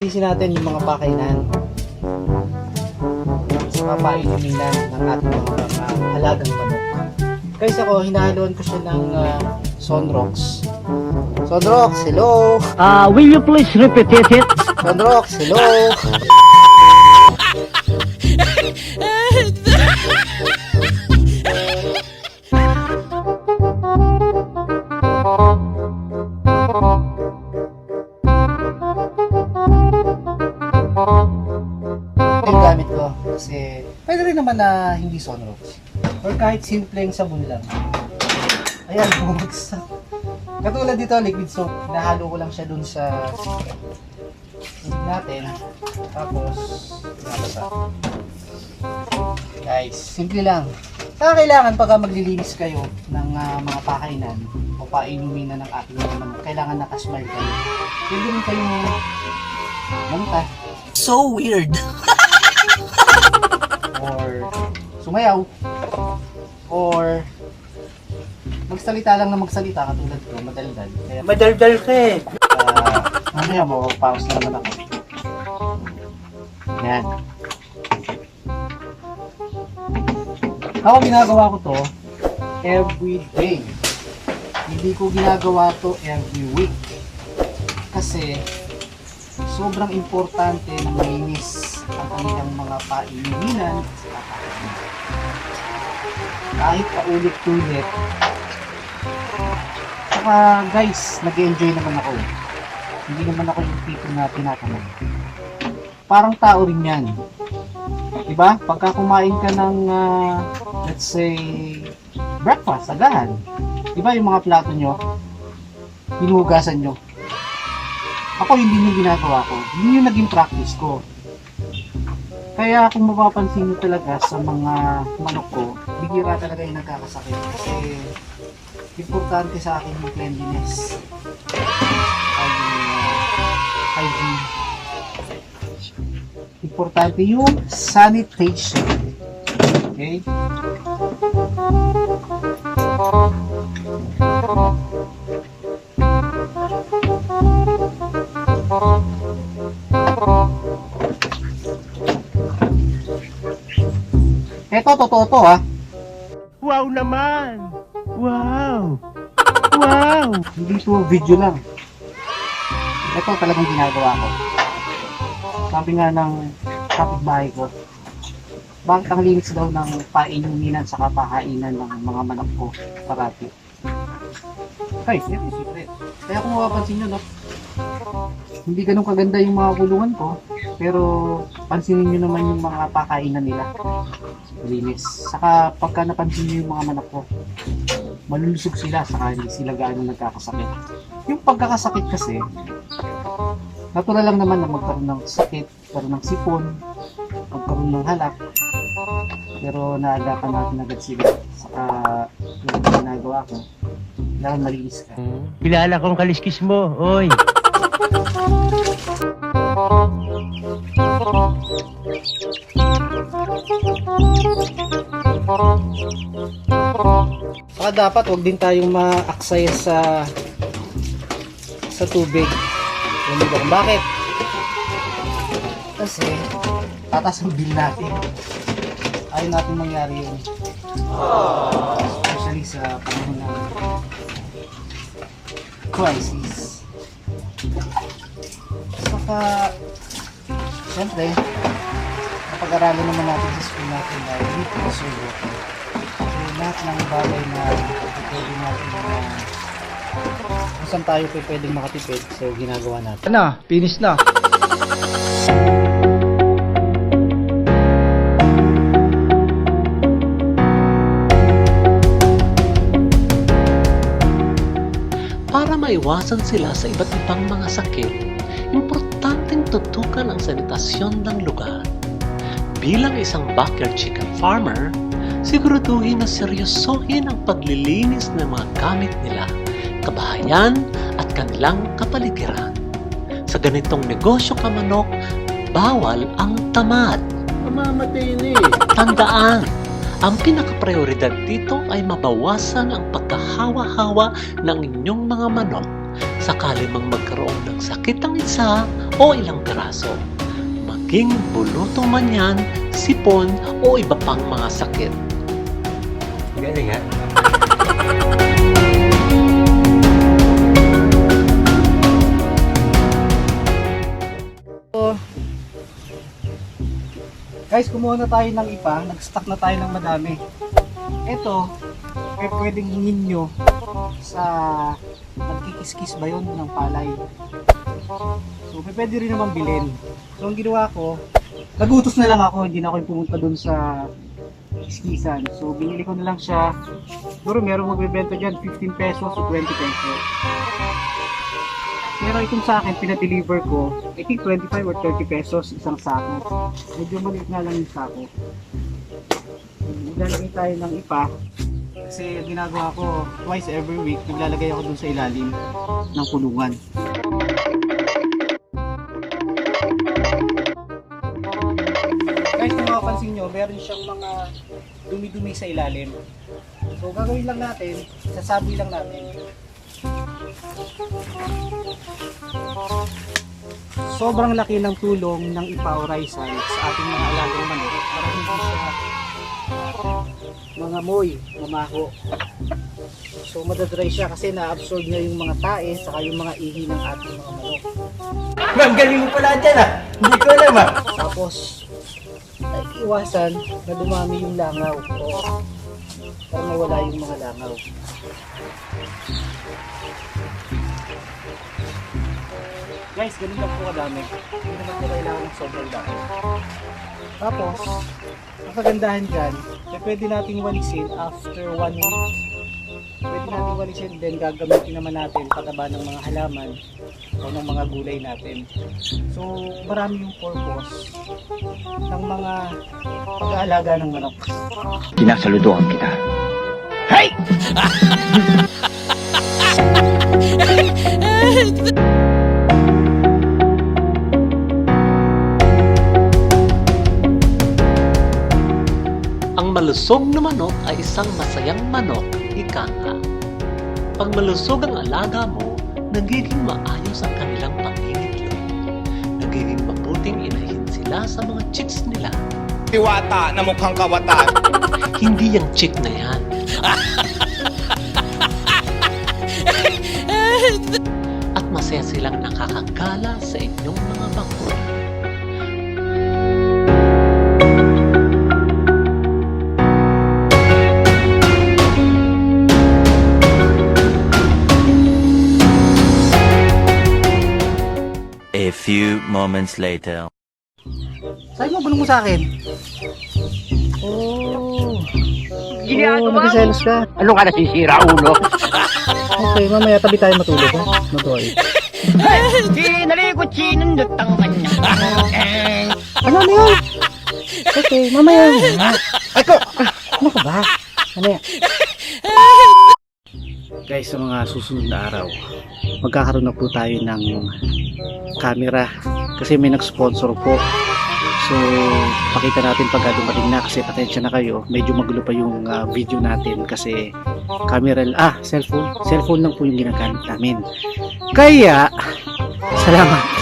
lilinisin natin yung mga pakainan. Sa painuminan ng ating mga alagang manok. Guys, ako, hinahaluan ko siya ng Sonrox. Sonrox, hello! Will you please repeat it? Sonrox, hello! Yung gamit ko kasi pwede rin naman na hindi Sonrox or kahit simpleng sabon lang. Ayan, bumagsak. Katulad dito, liquid soap. Nahalo ko lang siya dun sa tubig natin. Tapos, nabasa. Guys, simple lang. Saka kailangan pagka maglilinis kayo ng mga pakainan o painumin na ng ating mga manok, kailangan nakasmile kayo. Pwede rin kayong manta. So weird. Or sumayaw. Or magsalita lang na magsalita katulad ko, madaldal. Kaya, Madaldal ka eh. mamaya mo, pause na naman ako. Yan. Ako ginagawa ko to every day. Hindi ko ginagawa to every week. Kasi sobrang importante na malinis ang kanilang mga painuminan. Kahit paulit-ulit. Saka guys, nag-enjoy naman ako. Hindi naman ako yung tipo na tinatamad. Parang tao rin yan. Diba? Pagka kumain ka ng, let's say, breakfast, agahan. Diba yung mga plato nyo, hinugasan nyo. Ako hindi yung ginagawa ko. Hindi yung naging practice ko. Kaya kung mapapansin nyo talaga sa mga manok ko, bihira talaga yung nagkakasakit. Kasi importante sa akin yung cleanliness. Hygiene. Importante yung sanitation. Okay? Eto, totoo to ha. Wow naman! Wow! Wow! Hindi to video lang. Ito talagang ginagawa ko. Sabi nga ng kapitbahay ko, bakit ang linis daw ng painuminan sa kapahainan ng mga manok ko parati? Guys, ito yung secret. Kaya kung mapapansin nyo, no, hindi ganun kaganda yung mga kulungan ko, pero pansinin nyo naman yung mga pakainan nila. Linis. Saka pagka napansin nyo yung mga manok ko, malulusog sila, saka hindi sila gaano nagkakasakit. Yung pagkakasakit kasi, natural lang naman na magkaroon ng sakit, magkaroon ng sipon, magkaroon ng halak, pero naagapan natin agad sila. Saka yung ginagawa ko, kailangan malinis ka. Kilala kong kaliskis mo, oy! Saka dapat wag din tayong maaksaya sa tubig. Alam mo kung bakit? Kasi tatas ang bill natin. Ayaw natin mangyari yun. Especially sa panahon ng crisis. Saka siyempre napag-aralan naman natin sa school natin na we need to conserve water. So lahat ng bagay na pwede natin kung saan tayo pwedeng makatipid, so ginagawa natin. Ano? Finish na. Para maiwasan sila sa iba't ibang mga sakit, importanteng tutukan ang sanitasyon ng lugar. Bilang isang backyard chicken farmer, siguraduhin na seryosohin ang paglilinis ng mga gamit nila, kabahayan at kanilang kapaligiran. Sa ganitong negosyo ka manok, bawal ang tamad. Mamamatay na eh. Tandaan, ang pinaka-prioridad dito ay mabawasan ang pagkahawa-hawa ng inyong mga manok sakali mang magkaroon ng sakit ang isa o ilang piraso, maging bulutong man yan, sipon o iba pang mga sakit. Galing ha? Guys, kumuha na tayo ng ipa, nag-stock na tayo ng madami. Ito, pwedeng hingin nyo sa nagkikiskis ba yun ng palay. So, pwede rin naman bilhin. So, ang ginawa ko, nagutos na lang ako, hindi na ako yung pumunta dun sa kiskisan. So, binili ko na lang siya. Siguro merong magbebenta dyan, 15 pesos o 20 pesos. Pero itong sa akin, pinadeliver ko, I think 25 or 30 pesos isang sako. Medyo maliit nga lang yung sako. Naglalagay tayo ng ipa. Kasi ginagawa ko twice every week, naglalagay ako dun sa ilalim ng kulungan. Guys, kung makapansin nyo, meron siyang mga dumi-dumi sa ilalim. So gagawin lang natin, sasabi lang natin. Sobrang laki ng tulong ng ipa o Rizal sa ating mga alagang manok para hindi siya mga moy, mamaho. So madadry siya kasi na-absorb niya yung mga tae saka yung mga ihi ng ating mga manok. Ma'am, galing mo pala dyan ah. Hindi ko alam ah. Tapos ay iwasan na dumami yung langaw o para mawala yung mga langaw. Guys, ganun lang po kadami. Hindi naman po kailangan ng sobrang dami. Tapos, ang kagandahan dyan, pwede nating walisin after 1 week. Pwede nating walisin, then gagamitin naman natin pataba ng mga halaman o ng mga gulay natin. So, marami yung purpose ng mga pag-aalaga ng manok. Sinasaludoan kita. Hey! Ang malusog na manok ay isang masayang manok, ika nga. Pag malusog ang alaga mo, nagiging maayos ang kanilang pangingitlog. Nagiging mabuting inahin sila sa mga chicks nila. Diwata na mukhang kawatan. Hindi yung chick na yan. At masaya silang nakakagala sa inyong mga bakura. A few moments later. Saan mo bulong mo sa akin? Nagsiselos ka. Ano ka nasisira, ulo? Okay, mamaya tabi tayo matulog ha. Mag-worry. Sinalikot sinundot ang kanya. Ano yun? Okay, mamaya. Ako! Ano ka ba? Mamaya. Guys, sa mga susunod na araw, magkakaroon na po tayo ng camera kasi may nag-sponsor po. So, pakita natin pagka dumating na kasi patensya na kayo. Medyo magulo pa yung video natin kasi cellphone lang po yung ginagamit namin. Kaya, salamat.